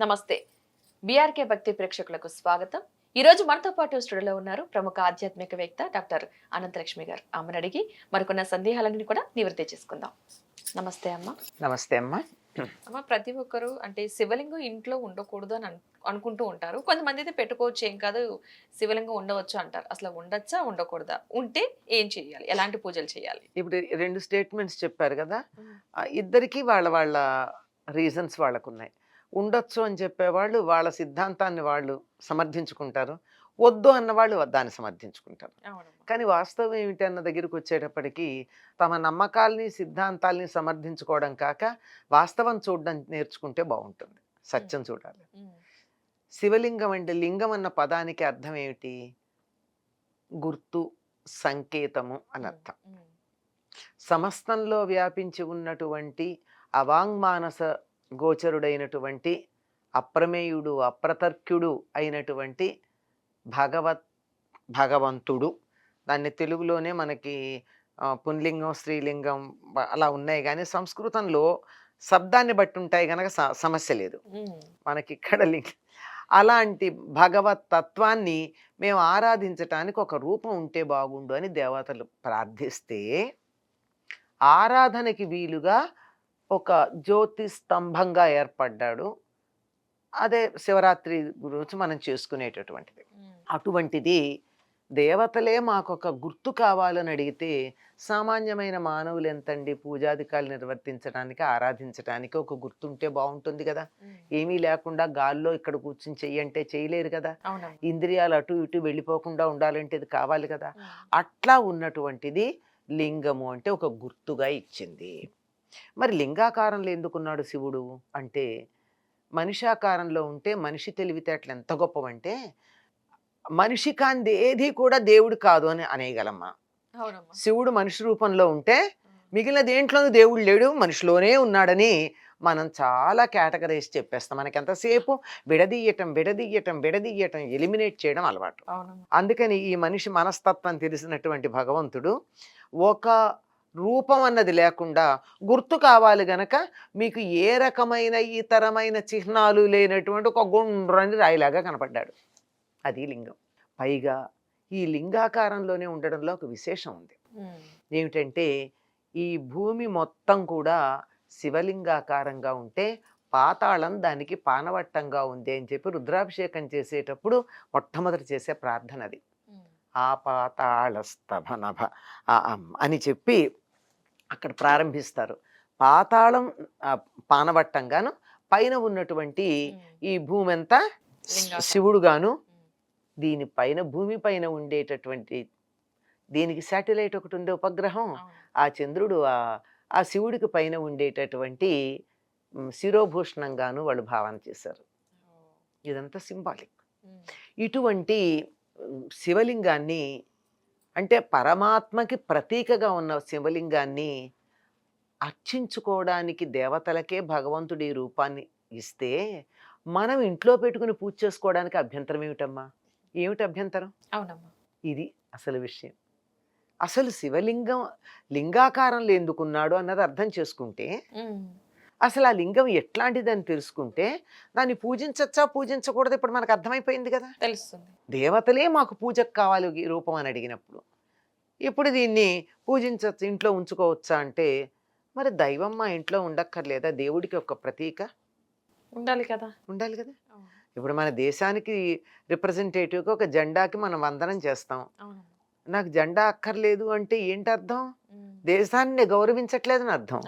నమస్తే. బీఆర్కే భక్తి ప్రేక్షకులకు స్వాగతం. ఈ రోజు మనతో పాటు స్టూడియోలో ఉన్నారు ప్రముఖ ఆధ్యాత్మికవేత్త డాక్టర్ అనంతలక్ష్మి గారు. అమ్మని అడిగి మరికొన్న సందేహాలన్నీ కూడా నివృత్తి చేసుకుందాం. నమస్తే అమ్మ. నమస్తే అమ్మా. అమ్మ, ప్రతి ఒక్కరు అంటే శివలింగం ఇంట్లో ఉండకూడదు అని అనుకుంటూ ఉంటారు. కొంతమంది అయితే పెట్టుకోవచ్చు, ఏం కాదు, శివలింగం ఉండవచ్చు అంటారు. అసలు ఉండొచ్చా, ఉండకూడదా? ఉంటే ఏం చేయాలి? ఎలాంటి పూజలు చేయాలి? ఇప్పుడు 2 స్టేట్మెంట్స్ చెప్పారు కదా. ఇద్దరికీ వాళ్ళ వాళ్ళ రీజన్స్ వాళ్ళకున్నాయి. ఉండొచ్చు అని చెప్పేవాళ్ళు వాళ్ళ సిద్ధాంతాన్ని వాళ్ళు సమర్థించుకుంటారు. వద్దు అన్నవాళ్ళు దాన్ని సమర్థించుకుంటారు. అవునమ్మా. కానీ వాస్తవం ఏమిటి అన్న దగ్గరికి వచ్చేటప్పటికి తమ నమ్మకాల్ని సిద్ధాంతాల్ని సమర్థించుకోవడం కాక వాస్తవం చూడడం నేర్చుకుంటే బాగుంటుంది. సత్యం చూడాలి. శివలింగం అంటే లింగం అన్న పదానికి అర్థం ఏమిటి? గుర్తు, సంకేతము అని అర్థం. సమస్తంలో వ్యాపించి ఉన్నటువంటి అవాంగ్మానస గోచరుడైనటువంటి అప్రమేయుడు, అప్రతర్క్యుడు అయినటువంటి భగవంతుడు. దాన్ని తెలుగులోనే మనకి పుంలింగం, స్త్రీలింగం అలా ఉన్నాయి, కానీ సంస్కృతంలో శబ్దాన్ని బట్టి ఉంటాయి కనుక సమస్య లేదు. మనకి ఇక్కడ అలాంటి భగవత్ తత్వాన్ని మేము ఆరాధించటానికి ఒక రూపం ఉంటే బాగుండు అని దేవతలు ప్రార్థిస్తే ఆరాధనకి వీలుగా ఒక జ్యోతి స్తంభంగా ఏర్పడ్డాడు. అదే శివరాత్రి గురించి మనం చేసుకునేటటువంటిది. అటువంటిది దేవతలే మాకొక గుర్తు కావాలని అడిగితే సామాన్యమైన మానవులు ఎంతండి? పూజాధికారులు నిర్వర్తించడానికి, ఆరాధించడానికి ఒక గుర్తుంటే బాగుంటుంది కదా. ఏమీ లేకుండా గాల్లో ఇక్కడ కూర్చుని చెయ్యంటే చేయలేరు కదా. ఇంద్రియాలు అటు ఇటు వెళ్ళిపోకుండా ఉండాలంటే ఇది కావాలి కదా. అట్లా ఉన్నటువంటిది లింగము అంటే ఒక గుర్తుగా ఇచ్చింది. మరి లింగాకారంలో ఎందుకున్నాడు శివుడు అంటే, మనిషాకారంలో ఉంటే మనిషి తెలివితేటలు ఎంత గొప్పవంటే మనిషి కాంది ఏది కూడా దేవుడు కాదు అని అనేయగలమ్మా. శివుడు మనిషి రూపంలో ఉంటే మిగిలిన దేంట్లోనూ దేవుడు లేడు, మనిషిలోనే ఉన్నాడని మనం చాలా కేటగరైజ్ చెప్పేస్తాం. మనకి ఎంతసేపు విడదీయటం ఎలిమినేట్ చేయడం అలవాటు. అందుకని ఈ మనిషి మనస్తత్వం తెలిసినటువంటి భగవంతుడు ఒక రూపం అన్నది లేకుండా గుర్తు కావాలి గనక మీకు ఏ రకమైన ఇతరమైన చిహ్నాలు లేనటువంటి ఒక గుండ్రని రాయిలాగా కనపడ్డాడు. అది లింగం. పైగా ఈ లింగాకారంలోనే ఉండడంలో ఒక విశేషం ఉంది. ఏమిటంటే ఈ భూమి మొత్తం కూడా శివలింగాకారంగా ఉంటే పాతాళం దానికి పానవట్టంగా ఉంది అని చెప్పి రుద్రాభిషేకం చేసేటప్పుడు మొట్టమొదటి చేసే ప్రార్థన అది. ఆ పాతాళస్తభనభ అని చెప్పి అక్కడ ప్రారంభిస్తారు. పాతాళం పానవట్టంగాను, పైన ఉన్నటువంటి ఈ భూమి అంతా శివుడుగాను, దీనిపైన భూమి పైన ఉండేటటువంటి దీనికి శాటిలైట్ ఒకటి ఉంది, ఉపగ్రహం. ఆ చంద్రుడు ఆ శివుడికి పైన ఉండేటటువంటి శిరోభూషణంగాను వాళ్ళు భావన చేశారు. ఇదంతా సింబాలిక్. ఇటువంటి శివలింగాన్ని అంటే పరమాత్మకి ప్రతీకగా ఉన్న శివలింగాన్ని అర్చించుకోవడానికి దేవతలకే భగవంతుడి రూపాన్ని ఇస్తే మనం ఇంట్లో పెట్టుకుని పూజ చేసుకోవడానికి అభ్యంతరం ఏమిటమ్మా? ఏమిటి అభ్యంతరం? అవునమ్మా. ఇది అసలు విషయం. అసలు శివలింగం లింగాకారంలో ఎందుకున్నాడు అన్నది అర్థం చేసుకుంటే, అసలు ఆ లింగం ఎట్లాంటిదని తెలుసుకుంటే దాన్ని పూజించచ్చా పూజించకూడదు ఇప్పుడు మనకు అర్థమైపోయింది కదా, తెలుస్తుంది. దేవతలే మాకు పూజకు కావాలి ఈ రూపం అని అడిగినప్పుడు ఇప్పుడు దీన్ని పూజించచ్చు, ఇంట్లో ఉంచుకోవచ్చా అంటే, మరి దైవం మా ఇంట్లో ఉండక్కర్లేదా? దేవుడికి ఒక ప్రతీక ఉండాలి కదా. ఉండాలి కదా. ఇప్పుడు మన దేశానికి రిప్రజెంటేటివ్గా ఒక జెండాకి మనం వందనం చేస్తాం. నాకు జెండా అక్కర్లేదు అంటే ఏంటి అర్థం? దేశాన్ని గౌరవించట్లేదని అర్థం.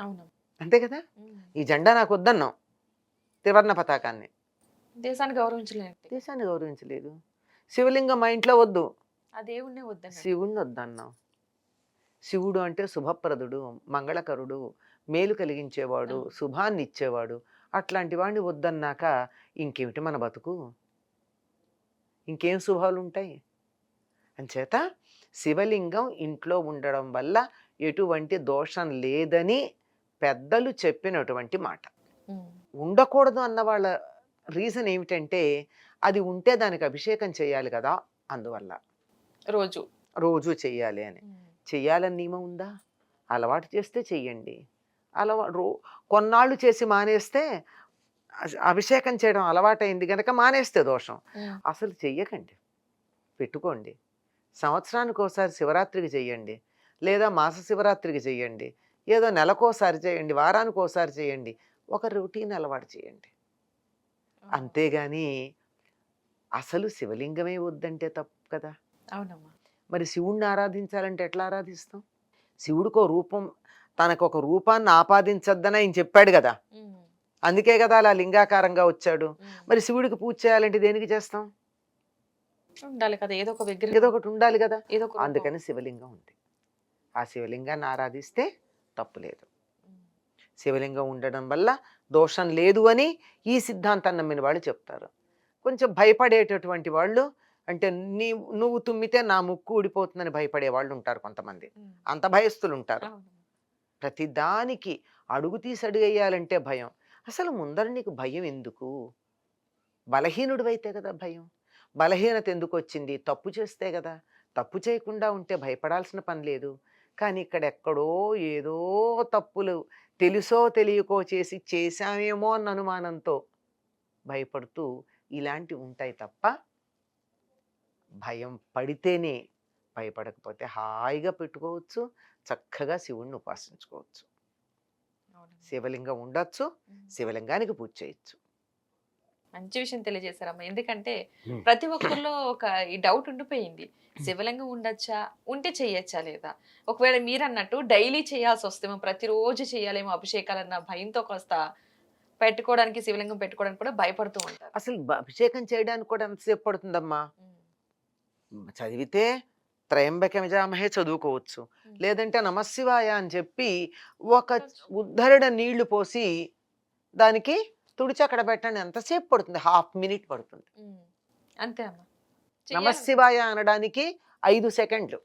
అంతే కదా. ఈ జెండా నాకు వద్దన్నాం, త్రివర్ణ పతాకాన్ని, దేశాన్ని గౌరవించలేదు. శివలింగం మా ఇంట్లో వద్దు, శివుణ్ణి వద్దన్నాం. శివుడు అంటే శుభప్రదుడు, మంగళకరుడు, మేలు కలిగించేవాడు, శుభాన్ని ఇచ్చేవాడు. అట్లాంటి వాడిని వద్దన్నాక ఇంకేమిటి మన బతుకు? ఇంకేం శుభాలు ఉంటాయి? అంచేత శివలింగం ఇంట్లో ఉండడం వల్ల ఎటువంటి దోషం లేదని పెద్దలు చెప్పినటువంటి మాట. ఉండకూడదు అన్న వాళ్ళ రీజన్ ఏమిటంటే, అది ఉంటే దానికి అభిషేకం చేయాలి కదా, అందువల్ల రోజు చెయ్యాలి అని. చెయ్యాలని నియమం ఉందా? అలవాటు చేస్తే చెయ్యండి. కొన్నాళ్ళు చేసి మానేస్తే అభిషేకం చేయడం అలవాటైంది గనక మానేస్తే దోషం. ఉమ్, అసలు చెయ్యకండి. పెట్టుకోండి. సంవత్సరానికి ఒకసారి శివరాత్రికి చెయ్యండి. లేదా మాస శివరాత్రికి చెయ్యండి. ఏదో నెలకోసారి చేయండి. వారానికి ఓసారి చేయండి. ఒక రొటీన్ అలవాటు చేయండి. అంతేగాని అసలు శివలింగమే వద్దంటే తప్పు కదా! అవునమ్మా. మరి శివుడిని ఆరాధించాలంటే ఎట్లా ఆరాధిస్తాం? శివుడికో రూపం, తనకొక రూపాన్ని ఆపాదించొద్దని ఆయన చెప్పాడు గదా! ఉమ్, అందుకే కదా అలా లింగాకారంగా వచ్చాడు. ఉమ్. మరి శివుడికి పూజ చేయాలంటే దేనికి చేస్తాం? ఉండాలి కదా, ఏదో ఒక ఏదో విగ్రహం, ఒకటి ఉండాలి కదా! ఏదో ఒక రూపం. అందుకని శివలింగం ఉంది. ఆ శివలింగాన్ని ఆరాధిస్తే తప్పు లేదు. ఉమ్, శివలింగం ఉండడం వల్ల దోషం లేదు అని ఈ సిద్ధాంతాన్ని నమ్మిన వాళ్ళు చెప్తారు. కొంచెం భయపడేటటువంటి వాళ్ళు, అంటే నువ్వు తుమ్మితే నా ముక్కు ఊడిపోతుందని భయపడే వాళ్ళు ఉంటారు కొంతమంది. ఉమ్. అంత భయస్థులు ఉంటారు. అవును. ప్రతి దానికి అడుగు తీసి అడుగేయాలంటే భయం. అసలు ముందర నీకు భయం ఎందుకు? బలహీనుడివైతే కదా భయం. బలహీనత ఎందుకు వచ్చింది? తప్పు చేస్తే కదా. తప్పు చేయకుండా ఉంటే భయపడాల్సిన పని లేదు. కానీ ఇక్కడెక్కడో ఏదో తప్పులు తెలుసో తెలియకో చేశామేమో అన్న అనుమానంతో భయపడుతూ ఇలాంటివి ఉంటాయి తప్ప, భయం పడితేనే, భయపడకపోతే హాయిగా పెట్టుకోవచ్చు. చక్కగా శివుణ్ణి ఉపాసించుకోవచ్చు. అవునమ్మా. శివలింగం ఉండొచ్చు. ఉమ్. శివలింగానికి పూజ చేయొచ్చు. మంచి విషయం తెలియజేశారమ్మా. ఎందుకంటే ఉమ్. ప్రతి ఒక్కరిలో ఒక ఈ డౌట్ ఉండిపోయింది. శివలింగం ఉండొచ్చా? ఉంటే చెయ్యొచ్చా లేదా? ఒకవేళ మీరన్నట్టు డైలీ చేయాల్సి వస్తేమో, ప్రతిరోజు చేయాలేమో అభిషేకాలన్న భయంతో కాస్త పెట్టుకోవడానికి, శివలింగం పెట్టుకోవడానికి కూడా భయపడుతూ ఉంటారు. అసలు అభిషేకం చేయడానికి కూడా ఎంతసేపు పడుతుందమ్మా? ఉమ్, చదివితే త్రయంబక విజామహే చదువుకోవచ్చు. ఉమ్. లేదంటే నమశివాయ అని చెప్పి ఒక ఉద్ధరణ నీళ్లు పోసి దానికి తుడిచి అక్కడ పెట్టండి. ఎంతసేపు పడుతుంది? హాఫ్ మినిట్ పడుతుంది. ఉమ్. అంతే అమ్మా. చెయ్యాలి. నమశివాయ అనడానికి 5 సెకండ్లు,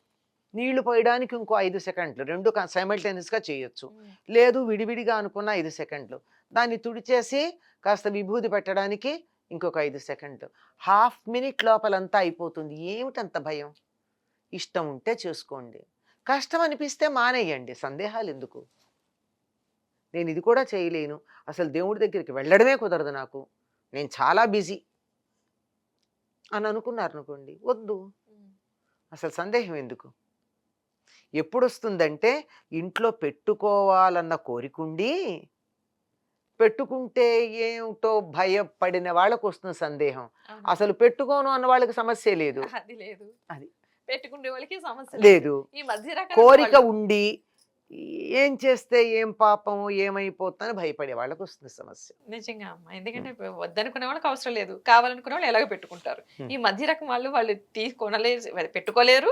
నీళ్లు పోయడానికి ఇంకో 5 సెకండ్లు, రెండు సైమల్టేనియస్గా చేయొచ్చు. ఉమ్, లేదు విడివిడిగా అనుకున్న 5 సెకండ్లు, దాన్ని తుడిచేసి కాస్త విభూది పెట్టడానికి ఇంకొక 5 సెకండ్లు, హాఫ్ మినిట్ లోపలంతా అయిపోతుంది. ఏమిటంత భయం? ఇష్టం ఉంటే చేసుకోండి, కష్టం అనిపిస్తే మానేయండి. సందేహాలు ఎందుకు? నేను ఇది కూడా చేయలేను, అసలు దేవుడి దగ్గరికి వెళ్ళడమే కుదరదు నాకు, నేను చాలా బిజీ అని అనుకున్నారు అనుకోండి, వద్దు. ఉమ్. అసలు సందేహం ఎందుకు? ఎప్పుడు వస్తుందంటే ఇంట్లో పెట్టుకోవాలన్న కోరికుండి, పెట్టుకుంటే ఏమిటో భయపడిన వాళ్ళకు వస్తుంది సందేహం. అవును. అసలు పెట్టుకోను అన్న వాళ్ళకి సమస్య లేదు. అది లేదు. అది పెట్టుకునే వాళ్ళకి సమస్య లేదు. లేదు. ఈ మధ్య రకాల కోరిక వాళ్ళు- ఉండి ఏం చేస్తే ఏం పాపం ఏమైపోతుందని భయపడే వాళ్ళకి వస్తుంది సమస్య. నిజంగా అమ్మా. ఎందుకంటే వద్దనుకునే వాళ్ళకి అవసరం లేదు. కావాలనుకునే వాళ్ళు ఎలాగో పెట్టుకుంటారు. హ్మ్. ఈ మధ్య రకం వాళ్ళు కొనలేరు, పెట్టుకోలేరు,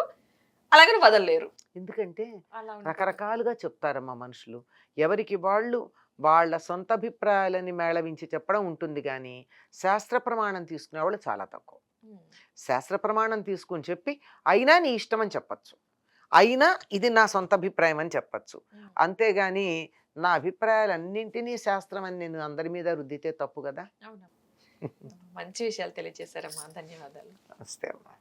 అలాగని వదలలేరు. ఎందుకంటే అలా ఉంటుంది. రకరకాలుగా చెప్తారమ్మా మనుషులు. ఎవరికి వాళ్ళు వాళ్ళ సొంత అభిప్రాయాలని మేళవించి చెప్పడం ఉంటుంది కానీ శాస్త్ర ప్రమాణం తీసుకునే వాళ్ళు చాలా తక్కువ. ఉమ్. శాస్త్ర ప్రమాణం తీసుకుని చెప్పి అయినా నీ ఇష్టం అని చెప్పచ్చు, అయినా ఇది నా సొంత అభిప్రాయం అని చెప్పచ్చు. ఉమ్. అంతేగాని నా అభిప్రాయాలన్నింటినీ శాస్త్రం అని నేను అందరి మీద రుద్దితే తప్పు కదా. అవునా. మంచి విషయాలు తెలియజేశారమ్మా. ధన్యవాదాలు. నమస్తే అమ్మా.